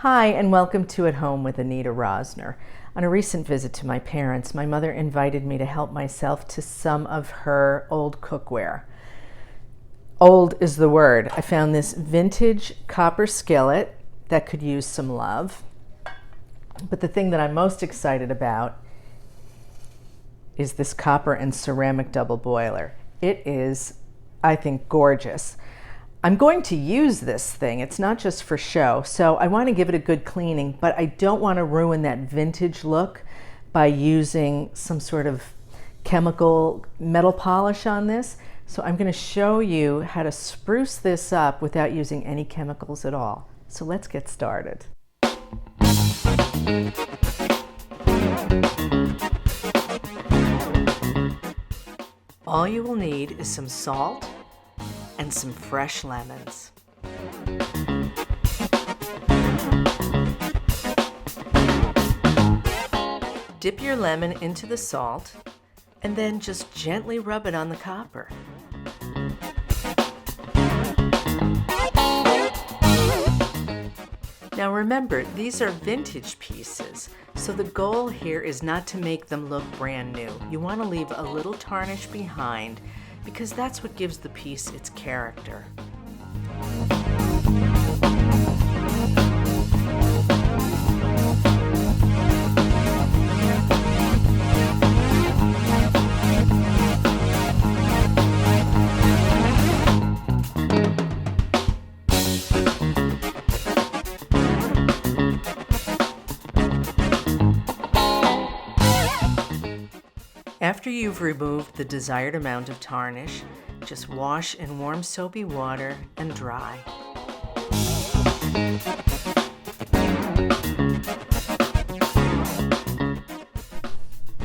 Hi, and welcome to At Home with Anita Rosner. On a recent visit to my parents, my mother invited me to help myself to some of her old cookware. Old is the word. I found this vintage copper skillet that could use some love. But the thing that I'm most excited about is this copper and ceramic double boiler. It is, I think, gorgeous. I'm going to use this thing. It's not just for show, so I want to give it a good cleaning, but I don't want to ruin that vintage look by using some sort of chemical metal polish on this. So I'm going to show you how to spruce this up without using any chemicals at all. So let's get started. All you will need is some salt and some fresh lemons. Dip your lemon into the salt and then just gently rub it on the copper. Now remember, these are vintage pieces, so the goal here is not to make them look brand new. You want to leave a little tarnish behind because that's what gives the piece its character. After you've removed the desired amount of tarnish, just wash in warm soapy water and dry.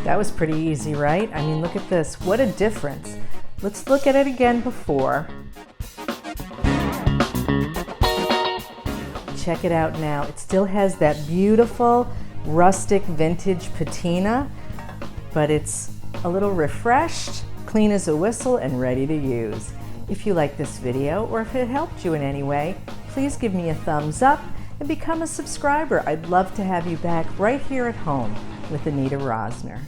That was pretty easy, right? I mean, look at this. What a difference. Let's look at it again before. Check it out now. It still has that beautiful rustic vintage patina, but it's a little refreshed, clean as a whistle, and ready to use. If you like this video or if it helped you in any way, please give me a thumbs up and become a subscriber. I'd love to have you back right here at home with Anita Rosner.